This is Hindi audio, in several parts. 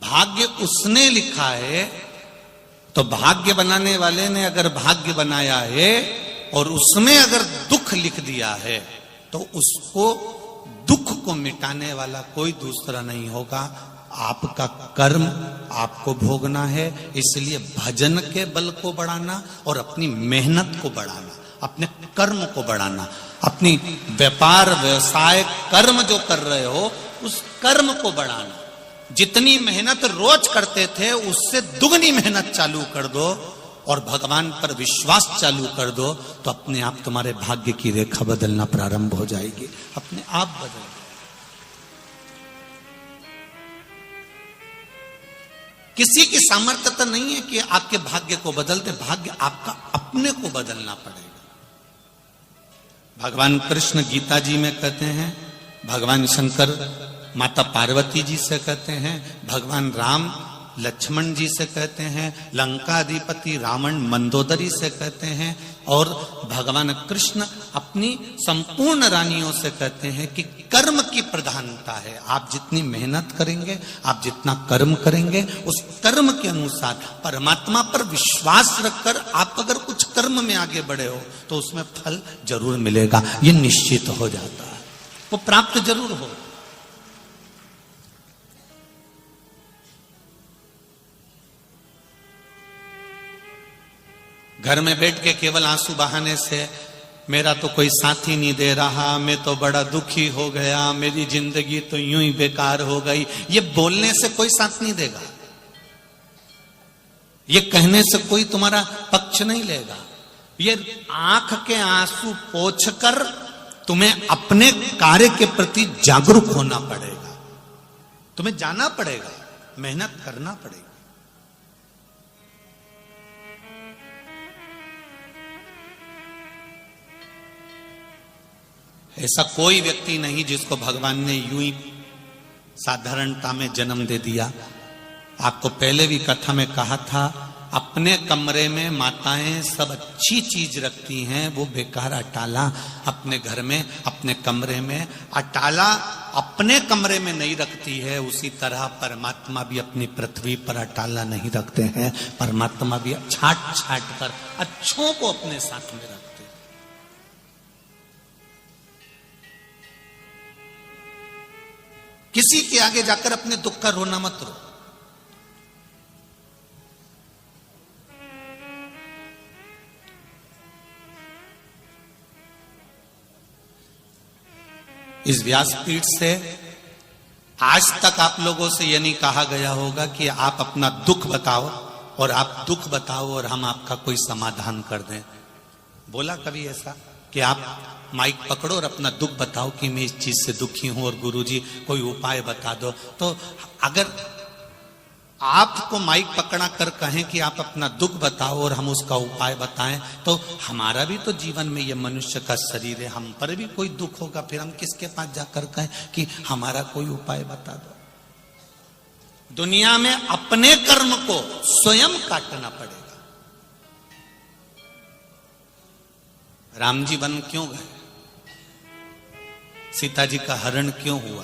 भाग्य उसने लिखा है, तो भाग्य बनाने वाले ने अगर भाग्य बनाया है और उसमें अगर दुख लिख दिया है, तो उसको दुख को मिटाने वाला कोई दूसरा नहीं होगा। आपका कर्म आपको भोगना है। इसलिए भजन के बल को बढ़ाना और अपनी मेहनत को बढ़ाना, अपने कर्म को बढ़ाना, अपनी व्यापार व्यवसाय कर्म जो कर रहे हो उस कर्म को बढ़ाना। जितनी मेहनत रोज करते थे उससे दुगनी मेहनत चालू कर दो और भगवान पर विश्वास चालू कर दो, तो अपने आप तुम्हारे भाग्य की रेखा बदलना प्रारंभ हो जाएगी, अपने आप बदल। किसी की सामर्थ्यता नहीं है कि आपके भाग्य को बदलते, भाग्य आपका अपने को बदलना पड़ेगा। भगवान कृष्ण गीता जी में कहते हैं, भगवान शंकर माता पार्वती जी से कहते हैं, भगवान राम लक्ष्मण जी से कहते हैं, लंका अधिपति रावण मंदोदरी से कहते हैं, और भगवान कृष्ण अपनी संपूर्ण रानियों से कहते हैं कि कर्म की प्रधानता है। आप जितनी मेहनत करेंगे, आप जितना कर्म करेंगे, उस कर्म के अनुसार परमात्मा पर विश्वास रखकर आप अगर कुछ कर्म में आगे बढ़े हो तो उसमें फल जरूर मिलेगा। ये निश्चित हो जाता है, वो प्राप्त जरूर हो। घर में बैठ के केवल आंसू बहाने से मेरा तो कोई साथी नहीं दे रहा, मैं तो बड़ा दुखी हो गया, मेरी जिंदगी तो यूं ही बेकार हो गई, ये बोलने से कोई साथ नहीं देगा। ये कहने से कोई तुम्हारा पक्ष नहीं लेगा। ये आंख के आंसू पोंछकर तुम्हें अपने कार्य के प्रति जागरूक होना पड़ेगा, तुम्हें जाना पड़ेगा, मेहनत करना पड़ेगा। ऐसा कोई व्यक्ति नहीं जिसको भगवान ने यूं ही साधारणता में जन्म दे दिया। आपको पहले भी कथा में कहा था, अपने कमरे में माताएं सब अच्छी चीज रखती हैं, वो बेकार अटाला अपने घर में, अपने कमरे में, अटाला अपने कमरे में नहीं रखती है। उसी तरह परमात्मा भी अपनी पृथ्वी पर अटाला नहीं रखते हैं। परमात्मा भी छाट छाट कर अच्छों को अपने साथ में रखते हैं। किसी के आगे जाकर अपने दुख का रोना मत रो। इस व्यासपीठ से आज तक आप लोगों से यह नहीं कहा गया होगा कि आप अपना दुख बताओ और आप दुख बताओ और हम आपका कोई समाधान कर दें। बोला कभी ऐसा कि आप माइक पकड़ो और अपना दुख बताओ कि मैं इस चीज से दुखी हूं और गुरुजी कोई उपाय बता दो? तो अगर आपको माइक पकड़ा कर कहें कि आप अपना दुख बताओ और हम उसका उपाय बताएं, तो हमारा भी तो जीवन में ये मनुष्य का शरीर है, हम पर भी कोई दुख होगा, फिर हम किसके पास जाकर कहें कि हमारा कोई उपाय बता दो? दुनिया में अपने कर्म को स्वयं काटना पड़ेगा। राम जी वन क्यों गए? सीता जी का हरण क्यों हुआ?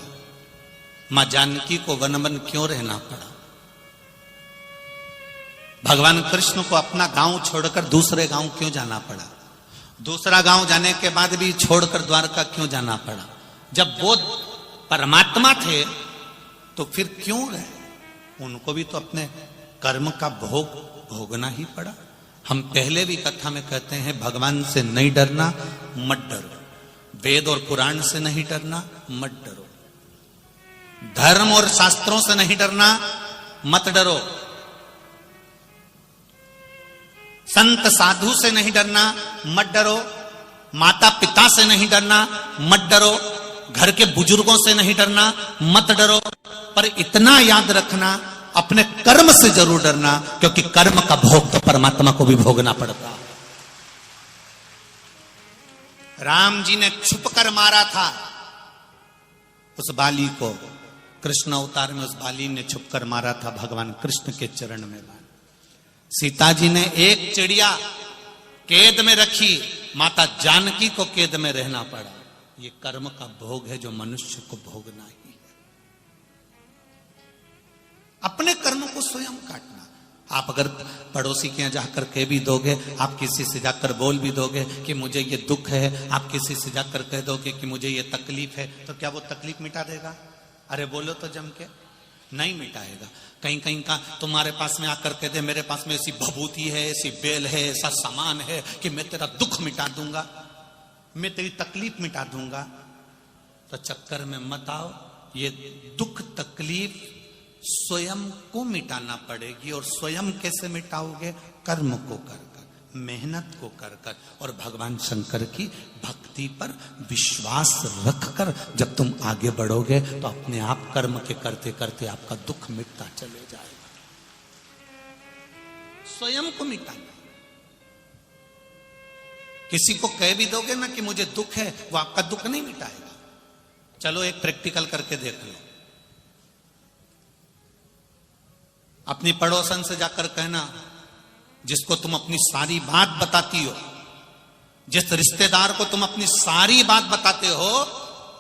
मां जानकी को वन क्यों रहना पड़ा? भगवान कृष्ण को अपना गांव छोड़कर दूसरे गांव क्यों जाना पड़ा? दूसरा गांव जाने के बाद भी छोड़कर द्वारका क्यों जाना पड़ा? जब वो परमात्मा थे तो फिर क्यों गए? उनको भी तो अपने कर्म का भोग भोगना ही पड़ा। हम पहले भी कथा में कहते हैं, भगवान से नहीं डरना, मत डरो। वेद और पुराण से नहीं डरना, मत डरो। धर्म और शास्त्रों से नहीं डरना, मत डरो। संत साधु से नहीं डरना, मत डरो। माता पिता से नहीं डरना, मत डरो। घर के बुजुर्गों से नहीं डरना, मत डरो। पर इतना याद रखना, अपने कर्म से जरूर डरना, क्योंकि कर्म का भोग तो परमात्मा को भी भोगना पड़ता। राम जी ने छुप कर मारा था उस बाली को, कृष्ण अवतार में उस बाली ने छुप कर मारा था भगवान कृष्ण के चरण में। सीता जी ने एक चिड़िया कैद में रखी, माता जानकी को कैद में रहना पड़ा। ये कर्म का भोग है जो मनुष्य को भोगना ही है। अपने को स्वयं काटना। आप अगर पड़ोसी के यहाँ जाकर कह भी दोगे, आप किसी से जाकर बोल भी दोगे कि मुझे ये दुख है, आप किसी से जाकर कह दोगे कि मुझे ये तकलीफ है, तो क्या वो तकलीफ मिटा देगा? अरे बोलो तो जम के, नहीं मिटाएगा। कहीं कहीं का तुम्हारे पास में आकर कह दे मेरे पास में ऐसी भभूति है, ऐसी बेल है, ऐसा सामान है कि मैं तेरा दुख मिटा दूंगा, मैं तेरी तकलीफ मिटा दूंगा, तो चक्कर में मत आओ। ये दुख तकलीफ स्वयं को मिटाना पड़ेगी। और स्वयं कैसे मिटाओगे? कर्म को कर कर, मेहनत को कर कर, और भगवान शंकर की भक्ति पर विश्वास रखकर जब तुम आगे बढ़ोगे तो अपने आप कर्म के करते करते आपका दुख मिटता चले जाएगा। स्वयं को मिटाना। किसी को कह भी दोगे ना कि मुझे दुख है, वो आपका दुख नहीं मिटाएगा। चलो एक प्रैक्टिकल करके देख लो। अपनी पड़ोसन से जाकर कहना, जिसको तुम अपनी सारी बात बताती हो, जिस रिश्तेदार को तुम अपनी सारी बात बताते हो,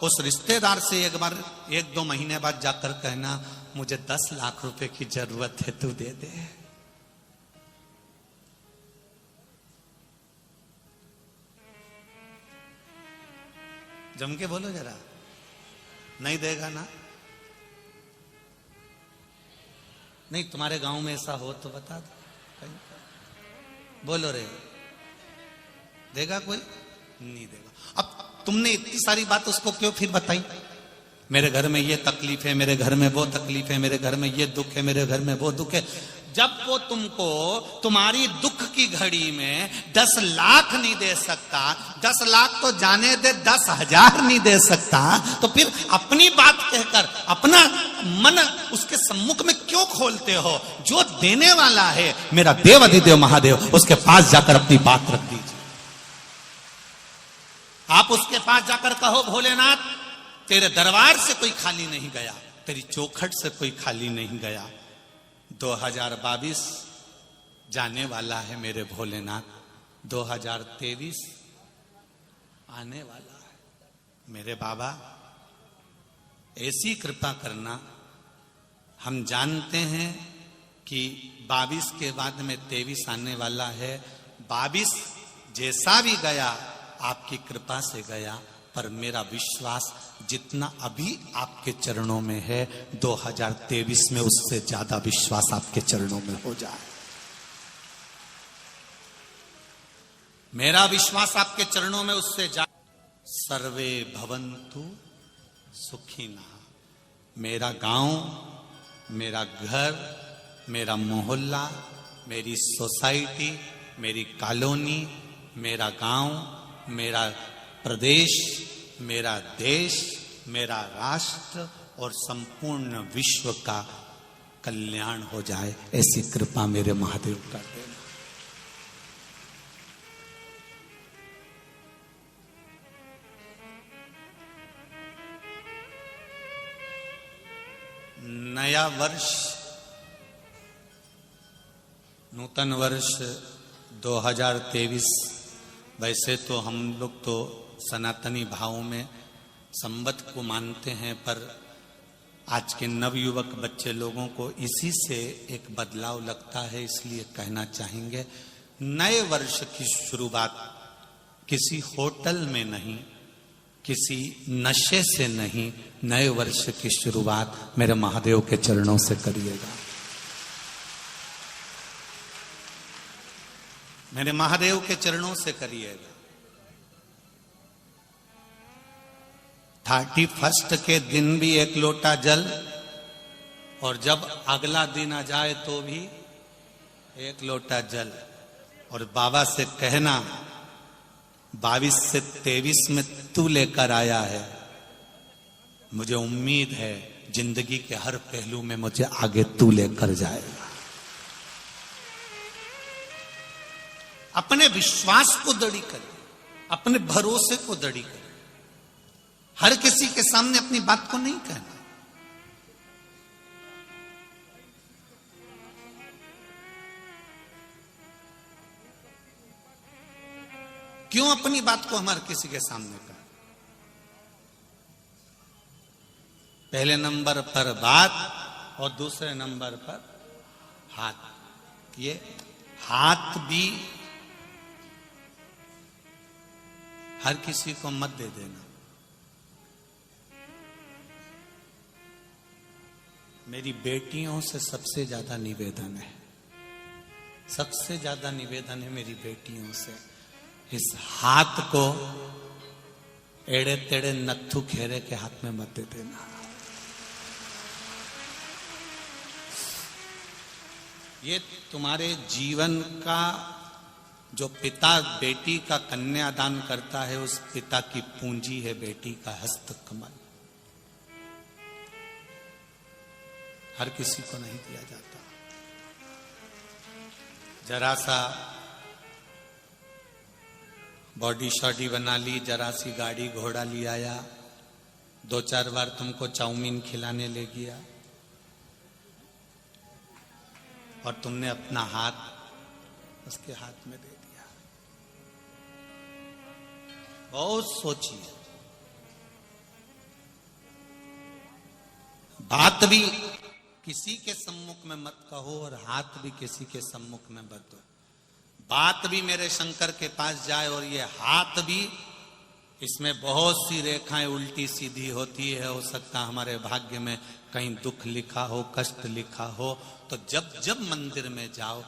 उस रिश्तेदार से एक बार 1-2 महीने बाद जाकर कहना मुझे 10 लाख रुपए की जरूरत है, तू दे दे। जम के बोलो जरा। नहीं देगा ना? नहीं, तुम्हारे गांव में ऐसा हो तो बता दो। बोलो रे, देगा कोई? नहीं देगा। अब तुमने इतनी सारी बात उसको क्यों फिर बताई? मेरे घर में ये तकलीफ है, मेरे घर में वो तकलीफ है, मेरे घर में ये दुख है, मेरे घर में वो दुख है। जब वो तुमको तुम्हारी दुख की घड़ी में 10 लाख नहीं दे सकता, 10 लाख तो जाने दे 10,000 नहीं दे सकता, तो फिर अपनी बात कहकर अपना मन उसके सम्मुख में क्यों खोलते हो? जो देने वाला है मेरा देव अधिदेव महादेव, उसके पास जाकर अपनी बात रख दीजिए। आप उसके पास जाकर कहो भोलेनाथ तेरे दरबार से कोई खाली नहीं गया, तेरी चौखट से कोई खाली नहीं गया। 2022 जाने वाला है मेरे भोलेनाथ, 2023 आने वाला है मेरे बाबा। ऐसी कृपा करना। हम जानते हैं कि 22 के बाद में 23 आने वाला है। 22 जैसा भी गया आपकी कृपा से गया, पर मेरा विश्वास जितना अभी आपके चरणों में है, 2023 में उससे ज्यादा विश्वास आपके चरणों में हो जाए। मेरा विश्वास आपके चरणों में उससे सर्वे भवन्तु सुखिनः। मेरा गांव, मेरा घर, मेरा मोहल्ला, मेरी सोसाइटी, मेरी कॉलोनी, मेरा गांव, मेरा प्रदेश, मेरा देश, मेरा राष्ट्र और संपूर्ण विश्व का कल्याण हो जाए, ऐसी कृपा मेरे महादेव कर देना। नया वर्ष, नूतन वर्ष 2023, वैसे तो हम लोग तो सनातनी भाव में संवत को मानते हैं, पर आज के नवयुवक बच्चे लोगों को इसी से एक बदलाव लगता है, इसलिए कहना चाहेंगे नए वर्ष की शुरुआत किसी होटल में नहीं, किसी नशे से नहीं, नए वर्ष की शुरुआत मेरे महादेव के चरणों से करिएगा। मेरे महादेव के चरणों से करिएगा। 31 के दिन भी 1 लोटा जल, और जब अगला दिन आ जाए तो भी 1 लोटा जल। और बाबा से कहना 22 से 23 में तू लेकर आया है, मुझे उम्मीद है जिंदगी के हर पहलू में मुझे आगे तू लेकर जाएगा। अपने विश्वास को दृढ़ करें, अपने भरोसे को दृढ़ करें। हर किसी के सामने अपनी बात को नहीं कहना। क्यों अपनी बात को हमारे किसी के सामने कहना? पहले नंबर पर बात और दूसरे नंबर पर हाथ, ये हाथ भी हर किसी को मत दे देना। मेरी बेटियों से सबसे ज्यादा निवेदन है, सबसे ज्यादा निवेदन है मेरी बेटियों से, इस हाथ को एड़े तेड़े नत्थु खेरे के हाथ में मत दे देना। ये तुम्हारे जीवन का, जो पिता बेटी का कन्यादान करता है, उस पिता की पूंजी है बेटी का हस्त कमल। हर किसी को नहीं दिया जाता। जरा सा बॉडी शॉडी बना ली, जरा सी गाड़ी घोड़ा ले आया, 2-4 बार तुमको चाउमीन खिलाने ले गया, और तुमने अपना हाथ उसके हाथ में दे दिया। बहुत सोचिए, बात भी किसी के सम्मुख में मत कहो और हाथ भी किसी के सम्मुख में मत दो। बात भी मेरे शंकर के पास जाए और ये हाथ भी, इसमें बहुत सी रेखाएं उल्टी सीधी होती है। हो सकता हमारे भाग्य में कहीं दुख लिखा हो, कष्ट लिखा हो। तो जब जब मंदिर में जाओ,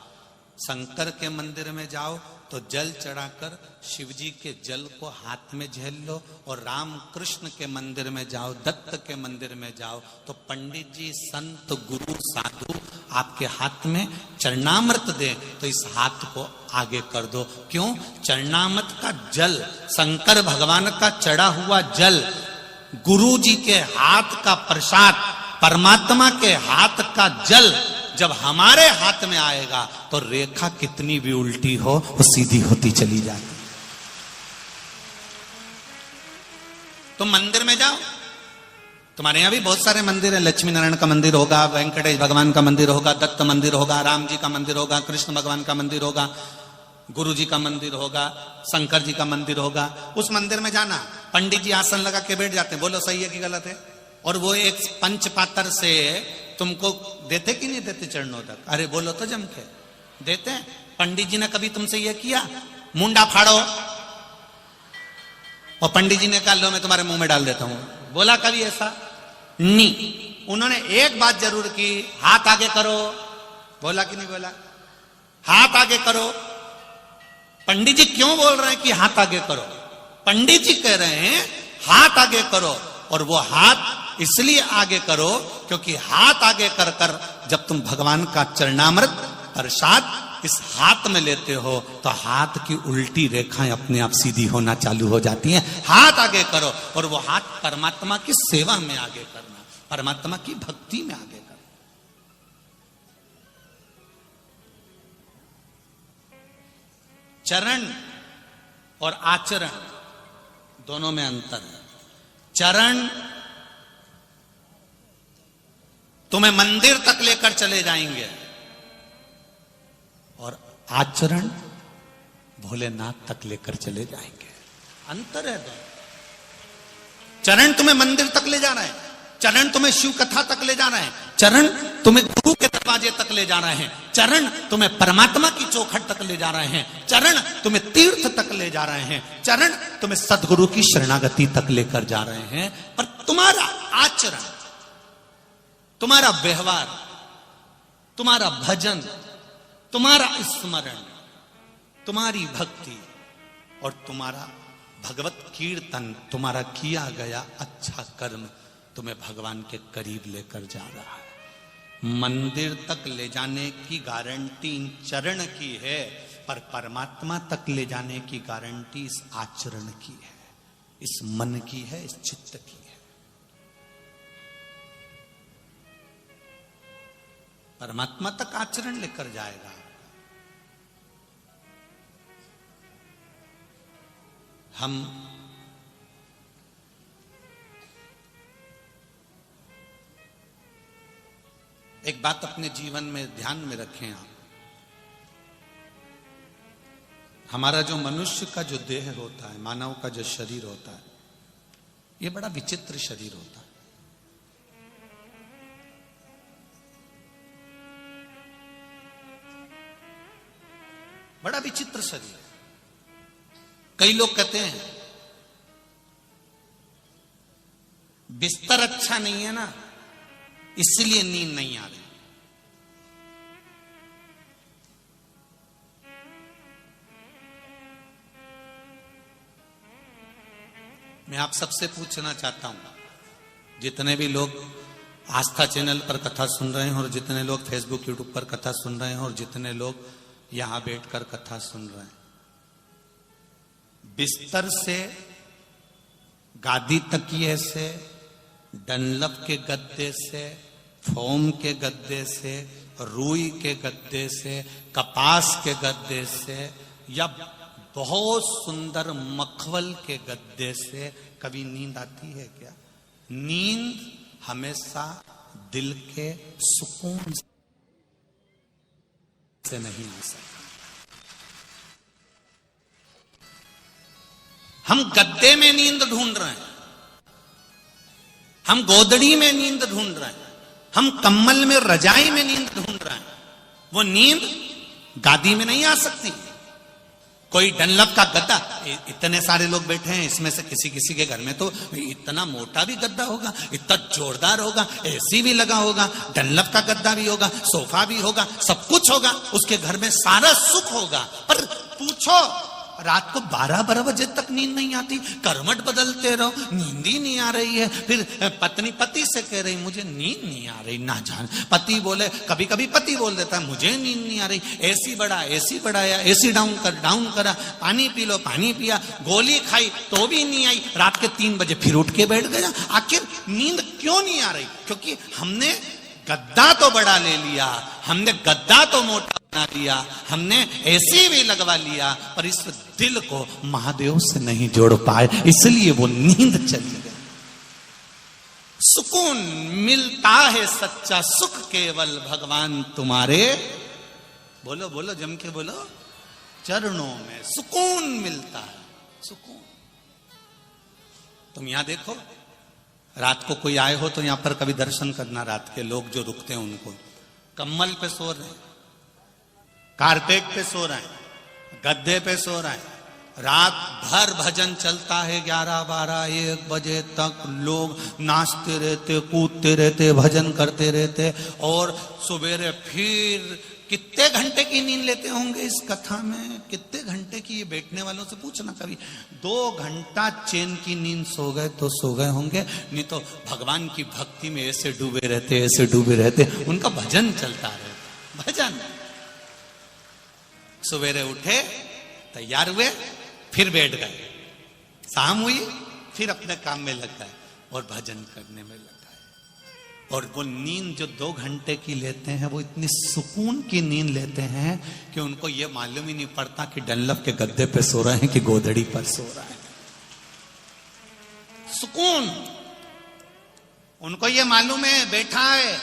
शंकर के मंदिर में जाओ, तो जल चढ़ाकर शिव जी के जल को हाथ में झेल लो। और राम कृष्ण के मंदिर में जाओ, दत्त के मंदिर में जाओ, तो पंडित जी, संत, गुरु, साधु आपके हाथ में चरणामृत दे, तो इस हाथ को आगे कर दो। क्यों? चरणामृत का जल, शंकर भगवान का चढ़ा हुआ जल, गुरु जी के हाथ का प्रसाद, परमात्मा के हाथ का जल जब हमारे हाथ में आएगा, तो रेखा कितनी भी उल्टी हो वो सीधी होती चली जाती। तुम मंदिर में जाओ, तुम्हारे यहां भी बहुत सारे मंदिर हैं। लक्ष्मी नारायण का मंदिर होगा, वेंकटेश भगवान का मंदिर होगा, दत्त मंदिर होगा, राम जी का मंदिर होगा, कृष्ण भगवान का मंदिर होगा, गुरु जी का मंदिर होगा, शंकर जी का मंदिर होगा। उस मंदिर में जाना, पंडित जी आसन लगा के बैठ जाते हैं, बोलो सही है कि गलत है? और वो एक पंचपात्र से तुमको देते कि नहीं देते चरणों तक? अरे बोलो तो जम के देते हैं। पंडित जी ने कभी तुमसे यह किया, मुंडा फाड़ो, और पंडित जी ने कहा लो मैं तुम्हारे मुंह में डाल देता हूं? बोला कभी ऐसा? नहीं। उन्होंने एक बात जरूर की, हाथ आगे करो। बोला कि नहीं बोला? हाथ आगे करो। पंडित जी क्यों बोल रहे हैं कि हाथ आगे करो? पंडित जी कह रहे हैं हाथ आगे करो, और वो हाथ इसलिए आगे करो क्योंकि हाथ आगे कर कर जब तुम भगवान का चरणामृत प्रसाद इस हाथ में लेते हो, तो हाथ की उल्टी रेखाएं अपने आप सीधी होना चालू हो जाती हैं। हाथ आगे करो, और वो हाथ परमात्मा की सेवा में आगे करना, परमात्मा की भक्ति में आगे करना। चरण और आचरण दोनों में अंतर है। चरण तुम्हें मंदिर तक लेकर चले जाएंगे, और आचरण भोलेनाथ तक लेकर चले जाएंगे। अंतर है दोनों। चरण तुम्हें मंदिर तक ले जा रहे हैं, चरण तुम्हें शिव कथा तक ले जा रहे हैं, चरण तुम्हें गुरु के दरवाजे तक ले जा रहे हैं, चरण तुम्हें परमात्मा की चौखट तक ले जा रहे हैं, चरण तुम्हें तीर्थ तक ले जा रहे हैं, चरण तुम्हें सदगुरु की शरणागति तक लेकर जा रहे हैं। पर तुम्हारा आचरण, तुम्हारा व्यवहार, तुम्हारा भजन, तुम्हारा स्मरण, तुम्हारी भक्ति और तुम्हारा भगवत कीर्तन, तुम्हारा किया गया अच्छा कर्म तुम्हें भगवान के करीब लेकर जा रहा है। मंदिर तक ले जाने की गारंटी इन चरण की है, पर परमात्मा तक ले जाने की गारंटी इस आचरण की है, इस मन की है, इस चित्त की है। परमात्मा तक आचरण लेकर जाएगा। हम एक बात अपने जीवन में ध्यान में रखें आप, हमारा जो मनुष्य का जो देह होता है, मानव का जो शरीर होता है, ये बड़ा विचित्र शरीर होता है। बड़ा विचित्र शरीर। कई लोग कहते हैं बिस्तर अच्छा नहीं है ना, इसलिए नींद नहीं आ रही। मैं आप सबसे पूछना चाहता हूं, जितने भी लोग आस्था चैनल पर कथा सुन रहे हैं और जितने लोग फेसबुक यूट्यूब पर कथा सुन रहे हैं और जितने लोग यहां बैठकर कथा सुन रहे हैं, बिस्तर से, गादी तकिए से, डनलप के गद्दे से, फोम के गद्दे से, रुई के गद्दे से, कपास के गद्दे से या बहुत सुंदर मखमल के गद्दे से कभी नींद आती है क्या? नींद हमेशा दिल के सुकून से नहीं आ सकती। हम गद्दे में नींद ढूंढ रहे हैं, हम गोदड़ी में नींद ढूंढ रहे हैं, हम कम्बल में, रजाई में नींद ढूंढ रहे हैं। वो नींद गादी में नहीं आ सकती। कोई डनलप का गद्दा, इतने सारे लोग बैठे हैं, इसमें से किसी किसी के घर में तो इतना मोटा भी गद्दा होगा, इतना जोरदार होगा, एसी भी लगा होगा, डनलप का गद्दा भी होगा, सोफा भी होगा, सब कुछ होगा, उसके घर में सारा सुख होगा। पर पूछो, रात को 12-12 बजे तक नींद नहीं आती, करवट बदलते रहो, नींद ही नहीं आ रही है। फिर पत्नी पति से कह रही मुझे नींद नहीं आ रही, ना जान। पति बोले, कभी कभी पति बोल देता है मुझे नींद नहीं आ रही, एसी बढ़ाया, एसी डाउन करा, पानी पी लो, पानी पिया, गोली खाई तो भी नहीं आई, रात के 3 बजे फिर उठ के बैठ गया। आखिर नींद क्यों नहीं आ रही? क्योंकि हमने गद्दा तो बड़ा ले लिया, हमने गद्दा तो मोटा बना लिया, हमने एसी भी लगवा लिया, पर इस दिल को महादेव से नहीं जोड़ पाए, इसलिए वो नींद चली गई। सुकून मिलता है सच्चा सुख केवल भगवान तुम्हारे, बोलो बोलो जम के बोलो, चरणों में सुकून मिलता है। सुकून। तुम यहां देखो, रात को कोई आए हो तो यहां पर कभी दर्शन करना, रात के लोग जो रुकते हैं उनको, कम्बल पे सो रहे हैं, कारपेट पे सो रहे हैं, गद्दे पे सो रहे हैं, रात भर भजन चलता है, 11-12-1 बजे तक लोग नाचते रहते, कूदते रहते, भजन करते रहते, और सवेरे फिर कितने घंटे की नींद लेते होंगे इस कथा में? कितने घंटे की? ये बैठने वालों से पूछना कभी। 2 घंटा चैन की नींद सो गए तो सो गए होंगे, नहीं तो भगवान की भक्ति में ऐसे डूबे रहते, उनका भजन चलता रहता, भजन। सवेरे उठे, तैयार हुए, फिर बैठ गए, शाम हुई, फिर अपने काम में लग गए और भजन करने में लग गए। और वो नींद जो 2 घंटे की लेते हैं, वो इतनी सुकून की नींद लेते हैं कि उनको ये मालूम ही नहीं पड़ता कि डनलप के गद्दे पे सो रहे हैं कि गोदड़ी पर सो रहे हैं। सुकून उनको ये मालूम है, बैठा है।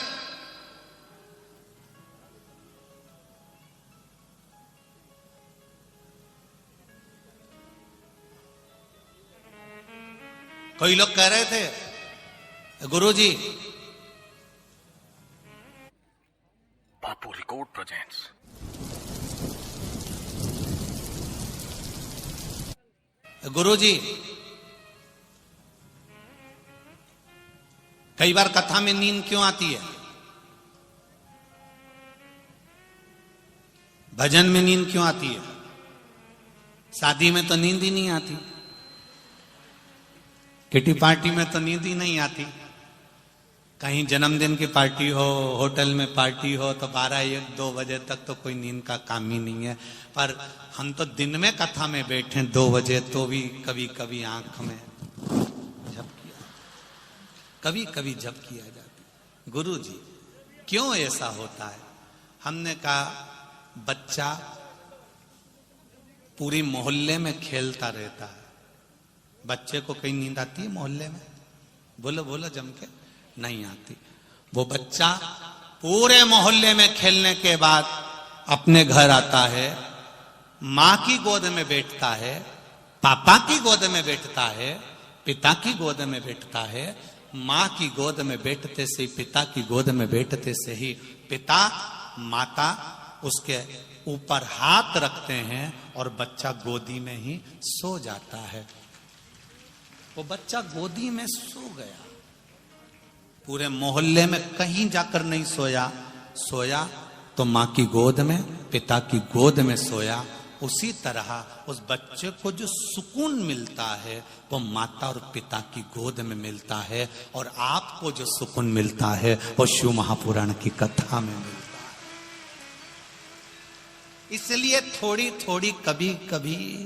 कोई लोग कह रहे थे, गुरुजी, बापू रिकॉर्ड प्रेजेंट्स, गुरुजी, कई बार कथा में नींद क्यों आती है? भजन में नींद क्यों आती है? शादी में तो नींद ही नहीं आती, किटी पार्टी में तो नींद ही नहीं आती, कहीं जन्मदिन की पार्टी हो, होटल में पार्टी हो तो 12-1-2 बजे तक तो कोई नींद का काम ही नहीं है। पर हम तो दिन में कथा में बैठे 2 बजे तो भी कभी कभी आंख में झपकी, कभी कभी झपकी आ जाती। गुरुजी, क्यों ऐसा होता है? हमने कहा, बच्चा पूरी मोहल्ले में खेलता रहता है, बच्चे को कहीं नींद आती है मोहल्ले में? बोलो बोलो जम के, नहीं आती। वो बच्चा पूरे मोहल्ले में खेलने के बाद अपने घर आता है, मां की गोद में बैठता है, पापा की गोद में बैठता है, पिता की गोद में बैठता है। मां की गोद में बैठते से ही, पिता की गोद में बैठते से ही पिता, माता उसके ऊपर हाथ रखते हैं और बच्चा गोदी में ही सो जाता है। वो बच्चा गोदी में सो गया, पूरे मोहल्ले में कहीं जाकर नहीं सोया, सोया तो मां की गोद में, पिता की गोद में सोया। उसी तरह उस बच्चे को जो सुकून मिलता है वो माता और पिता की गोद में मिलता है, और आपको जो सुकून मिलता है वो शिव महापुराण की कथा में मिलता है। इसलिए थोड़ी थोड़ी कभी कभी